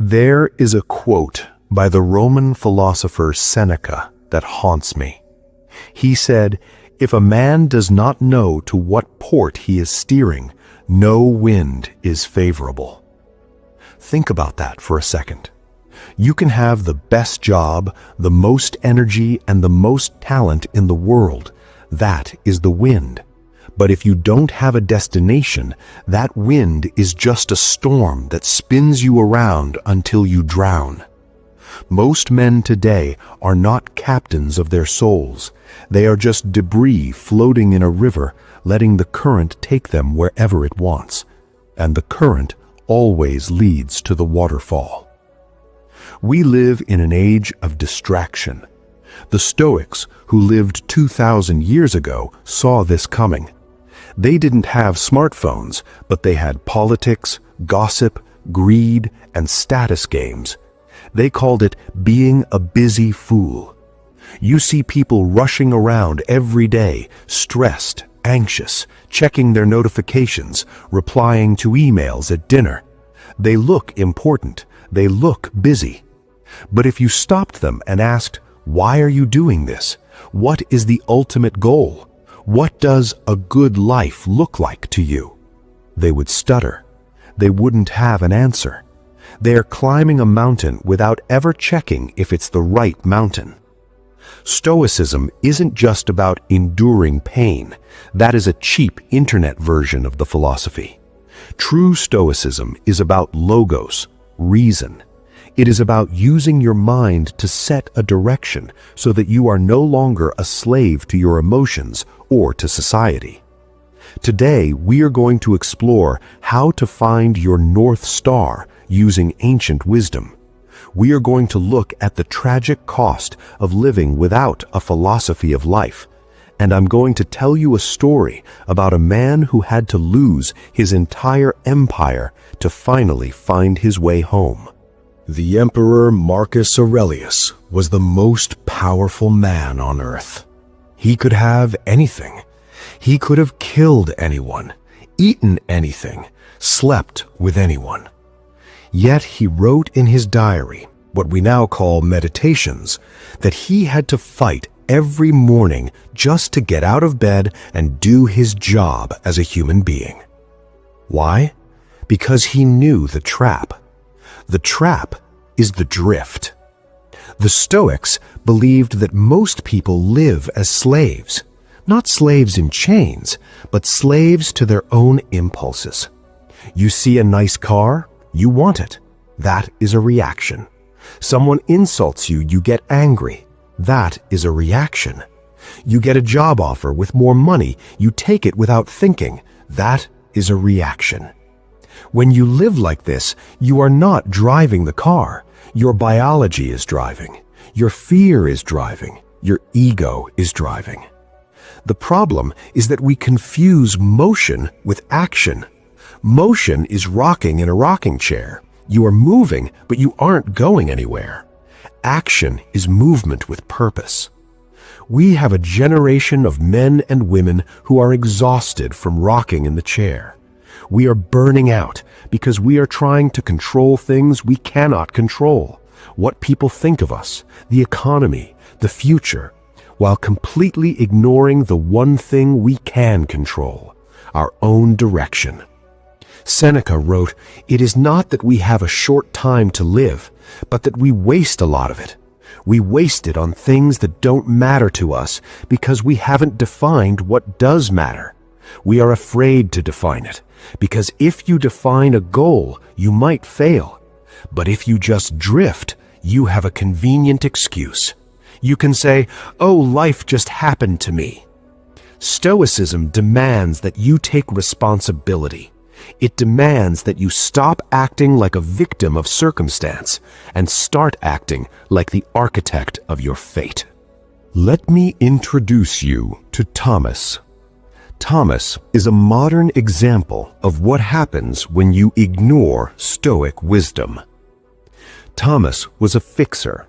There is a quote by the Roman philosopher Seneca that haunts me. He said, "If a man does not know to what port he is steering, no wind is favorable." Think about that for a second. You can have the best job, the most energy, and the most talent in the world. That is the wind. But if you don't have a destination, that wind is just a storm that spins you around until you drown. Most men today are not captains of their souls. They are just debris floating in a river, letting the current take them wherever it wants. And the current always leads to the waterfall. We live in an age of distraction. The Stoics, who lived 2,000 years ago, saw this coming. They didn't have smartphones, but they had politics, gossip, greed, and status games. They called it being a busy fool. You see people rushing around every day, stressed, anxious, checking their notifications, replying to emails at dinner. They look important. They look busy. But if you stopped them and asked, "Why are you doing this? What is the ultimate goal? What does a good life look like to you?" They would stutter. They wouldn't have an answer. They are climbing a mountain without ever checking if it's the right mountain. Stoicism isn't just about enduring pain. That is a cheap internet version of the philosophy. True Stoicism is about logos, reason. It is about using your mind to set a direction so that you are no longer a slave to your emotions or to society. Today, we are going to explore how to find your North Star using ancient wisdom. We are going to look at the tragic cost of living without a philosophy of life. And I'm going to tell you a story about a man who had to lose his entire empire to finally find his way home. The Emperor Marcus Aurelius was the most powerful man on earth. He could have anything. He could have killed anyone, eaten anything, slept with anyone. Yet he wrote in his diary, what we now call meditations, that he had to fight every morning just to get out of bed and do his job as a human being. Why? Because he knew the trap. The trap is the drift. The Stoics believed that most people live as slaves, not slaves in chains, but slaves to their own impulses. You see a nice car, you want it. That is a reaction. Someone insults you, you get angry. That is a reaction. You get a job offer with more money, you take it without thinking. That is a reaction. When you live like this, you are not driving the car. Your biology is driving. Your fear is driving. Your ego is driving. The problem is that we confuse motion with action. Motion is rocking in a rocking chair. You are moving, but you aren't going anywhere. Action is movement with purpose. We have a generation of men and women who are exhausted from rocking in the chair. We are burning out because we are trying to control things we cannot control. What people think of us, the economy, the future, while completely ignoring the one thing we can control, our own direction. Seneca wrote, "It is not that we have a short time to live, but that we waste a lot of it. We waste it on things that don't matter to us because we haven't defined what does matter. We are afraid to define it, because if you define a goal, you might fail. But if you just drift, you have a convenient excuse. You can say, 'Oh, life just happened to me.' Stoicism demands that you take responsibility. It demands that you stop acting like a victim of circumstance and start acting like the architect of your fate." Let me introduce you to Thomas. Thomas is a modern example of what happens when you ignore Stoic wisdom. Thomas was a fixer.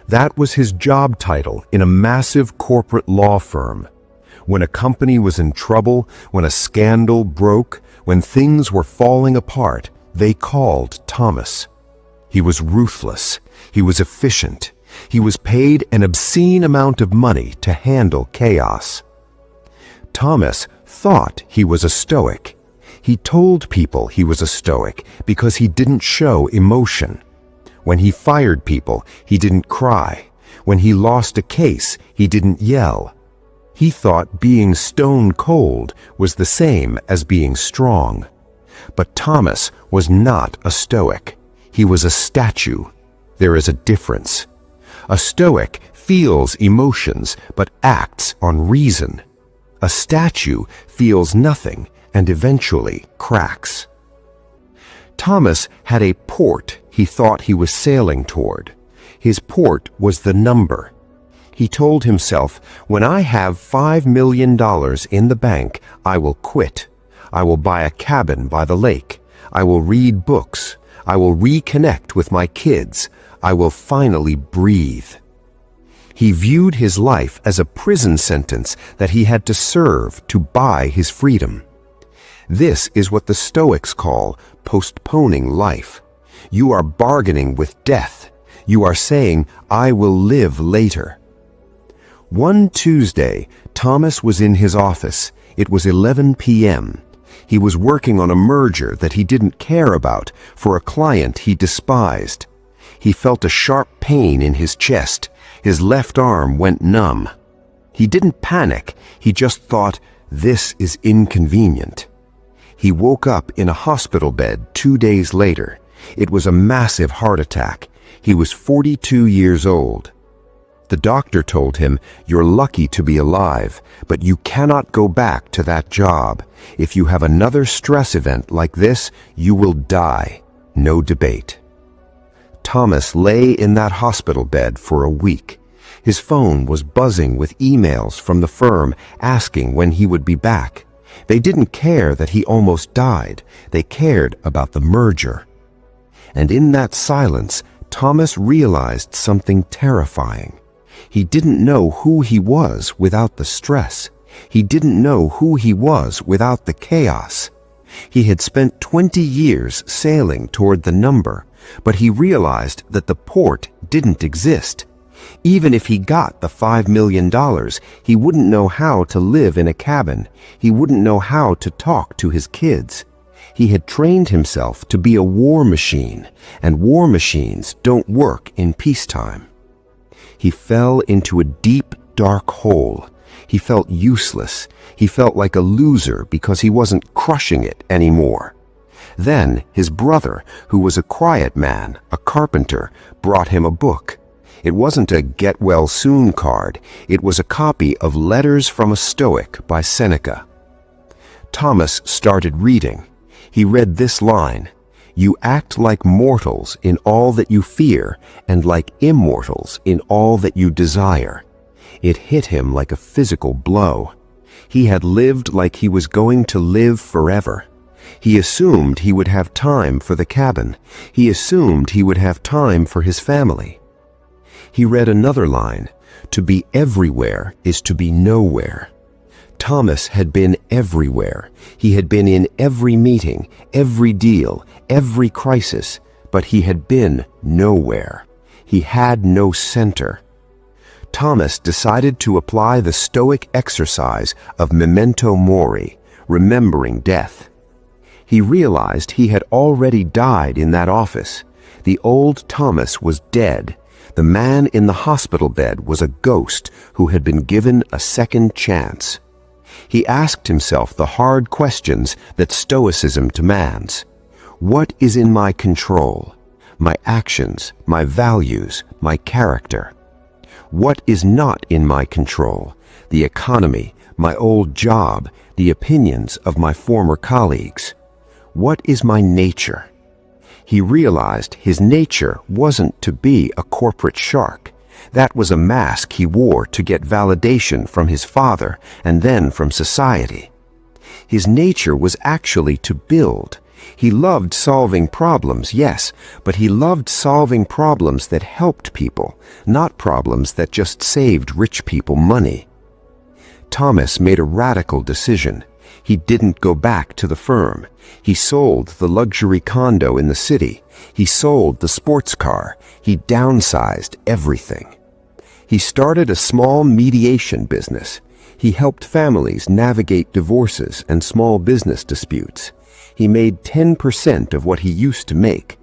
That was his job title in a massive corporate law firm. When a company was in trouble, when a scandal broke, when things were falling apart, they called Thomas. He was ruthless. He was efficient. He was paid an obscene amount of money to handle chaos. Thomas thought he was a Stoic. He told people he was a Stoic because he didn't show emotion. When he fired people, he didn't cry. When he lost a case, he didn't yell. He thought being stone cold was the same as being strong. But Thomas was not a Stoic. He was a statue. There is a difference. A Stoic feels emotions but acts on reason. A statue feels nothing and eventually cracks. Thomas had a port he thought he was sailing toward. His port was the number. He told himself, when I have $5 million in the bank, I will quit. I will buy a cabin by the lake. I will read books. I will reconnect with my kids. I will finally breathe. He viewed his life as a prison sentence that he had to serve to buy his freedom. This is what the Stoics call postponing life. You are bargaining with death. You are saying, I will live later. One Tuesday, Thomas was in his office. It was 11 p.m. He was working on a merger that he didn't care about for a client he despised. He felt a sharp pain in his chest. His left arm went numb. He didn't panic. He just thought, this is inconvenient. He woke up in a hospital bed 2 days later. It was a massive heart attack. He was 42 years old. The doctor told him, you're lucky to be alive, but you cannot go back to that job. If you have another stress event like this, you will die. No debate. Thomas lay in that hospital bed for a week. His phone was buzzing with emails from the firm asking when he would be back. They didn't care that he almost died. They cared about the merger. And in that silence, Thomas realized something terrifying. He didn't know who he was without the stress. He didn't know who he was without the chaos. He had spent 20 years sailing toward the number, but he realized that the port didn't exist. Even if he got the $5 million, he wouldn't know how to live in a cabin. He wouldn't know how to talk to his kids. He had trained himself to be a war machine, and war machines don't work in peacetime. He fell into a deep, dark hole. He felt useless. He felt like a loser because he wasn't crushing it anymore. Then his brother, who was a quiet man, a carpenter, brought him a book. It wasn't a get-well-soon card. It was a copy of Letters from a Stoic by Seneca. Thomas started reading. He read this line, "You act like mortals in all that you fear, and like immortals in all that you desire." It hit him like a physical blow. He had lived like he was going to live forever. He assumed he would have time for the cabin. He assumed he would have time for his family. He read another line, "To be everywhere is to be nowhere." Thomas had been everywhere. He had been in every meeting, every deal, every crisis, but he had been nowhere. He had no center. Thomas decided to apply the Stoic exercise of memento mori, remembering death. He realized he had already died in that office. The old Thomas was dead. The man in the hospital bed was a ghost who had been given a second chance. He asked himself the hard questions that Stoicism demands. What is in my control? My actions, my values, my character. What is not in my control? The economy, my old job, the opinions of my former colleagues. What is my nature? He realized his nature wasn't to be a corporate shark. That was a mask he wore to get validation from his father and then from society. His nature was actually to build. He loved solving problems, yes, but he loved solving problems that helped people, not problems that just saved rich people money. Thomas made a radical decision. He didn't go back to the firm. He sold the luxury condo in the city. He sold the sports car. He downsized everything. He started a small mediation business. He helped families navigate divorces and small business disputes. He made 10% of what he used to make.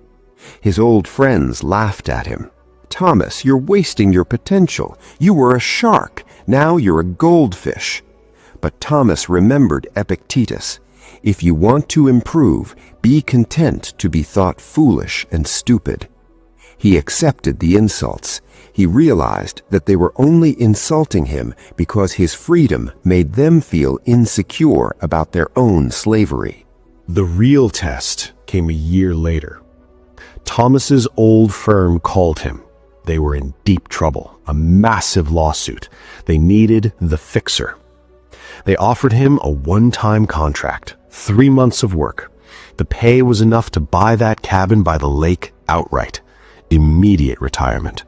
His old friends laughed at him. "Thomas, you're wasting your potential. You were a shark. Now you're a goldfish." But Thomas remembered Epictetus. If you want to improve, be content to be thought foolish and stupid. He accepted the insults. He realized that they were only insulting him because his freedom made them feel insecure about their own slavery. The real test came a year later. Thomas's old firm called him. They were in deep trouble, a massive lawsuit. They needed the fixer. They offered him a one-time contract, 3 months of work. The pay was enough to buy that cabin by the lake outright. Immediate retirement.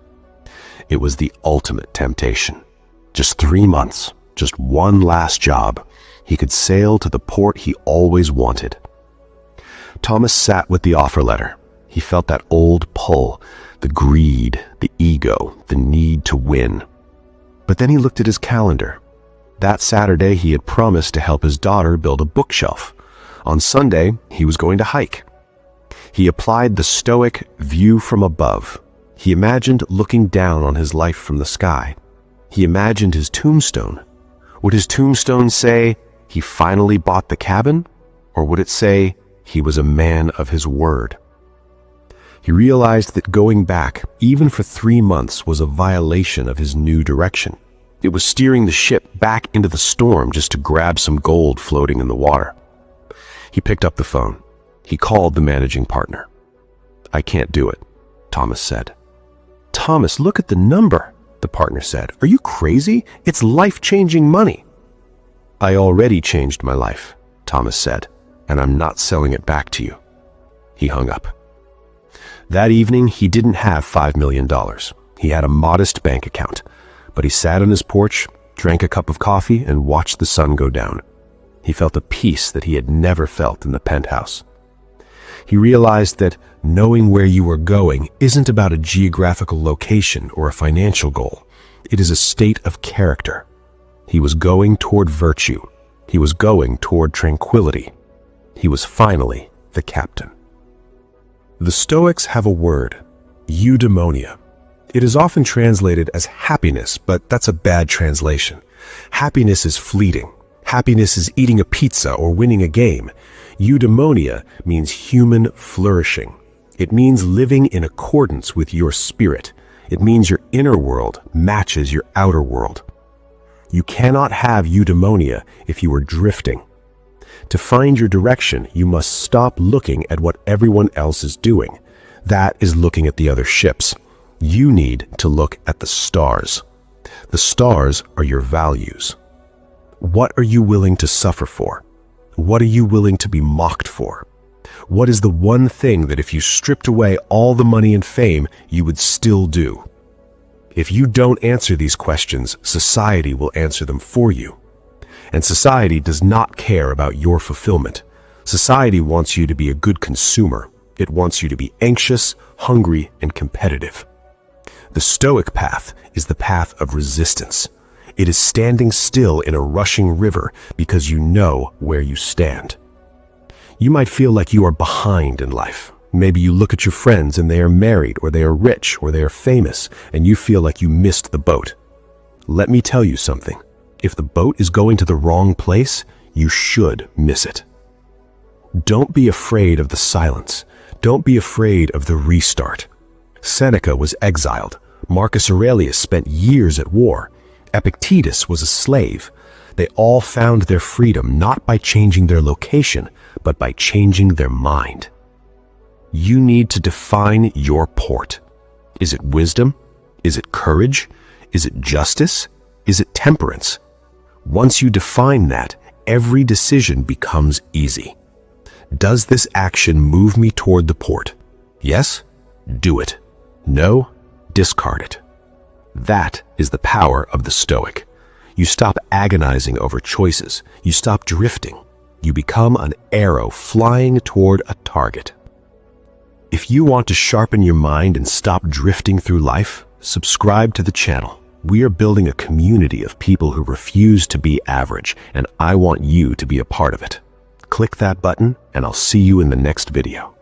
It was the ultimate temptation. Just 3 months, just one last job. He could sail to the port he always wanted. Thomas sat with the offer letter. He felt that old pull, the greed, the ego, the need to win. But then he looked at his calendar. That Saturday, he had promised to help his daughter build a bookshelf. On Sunday, he was going to hike. He applied the Stoic view from above. He imagined looking down on his life from the sky. He imagined his tombstone. Would his tombstone say, he finally bought the cabin? Or would it say, he was a man of his word? He realized that going back, even for 3 months, was a violation of his new direction. It was steering the ship back into the storm just to grab some gold floating in the water. He picked up the phone. He called the managing partner. "I can't do it," Thomas said. "Thomas, look at the number," the partner said. "Are you crazy? It's life-changing money." "I already changed my life," Thomas said, "and I'm not selling it back to you." He hung up. That evening, he didn't have $5 million. He had a modest bank account, but he sat on his porch, drank a cup of coffee, and watched the sun go down. He felt a peace that he had never felt in the penthouse. He realized that knowing where you are going isn't about a geographical location or a financial goal. It is a state of character. He was going toward virtue. He was going toward tranquility. He was finally the captain. The Stoics have a word, eudaimonia. It is often translated as happiness, but that's a bad translation. Happiness is fleeting. Happiness is eating a pizza or winning a game. Eudaimonia means human flourishing. It means living in accordance with your spirit. It means your inner world matches your outer world. You cannot have eudaimonia if you are drifting. To find your direction, you must stop looking at what everyone else is doing. That is looking at the other ships. You need to look at the stars. The stars are your values. What are you willing to suffer for? What are you willing to be mocked for? What is the one thing that if you stripped away all the money and fame, you would still do? If you don't answer these questions, society will answer them for you. And society does not care about your fulfillment. Society wants you to be a good consumer. It wants you to be anxious, hungry, and competitive. The Stoic path is the path of resistance. It is standing still in a rushing river because you know where you stand. You might feel like you are behind in life. Maybe you look at your friends and they are married, or they are rich, or they are famous, and you feel like you missed the boat. Let me tell you something. If the boat is going to the wrong place, you should miss it. Don't be afraid of the silence. Don't be afraid of the restart. Seneca was exiled. Marcus Aurelius spent years at war. Epictetus was a slave. They all found their freedom not by changing their location, but by changing their mind. You need to define your port. Is it wisdom? Is it courage? Is it justice? Is it temperance? Once you define that, every decision becomes easy. Does this action move me toward the port? Yes? Do it. No? Discard it. That is the power of the Stoic. You stop agonizing over choices. You stop drifting. You become an arrow flying toward a target. If you want to sharpen your mind and stop drifting through life, subscribe to the channel. We are building a community of people who refuse to be average, and I want you to be a part of it. Click that button, and I'll see you in the next video.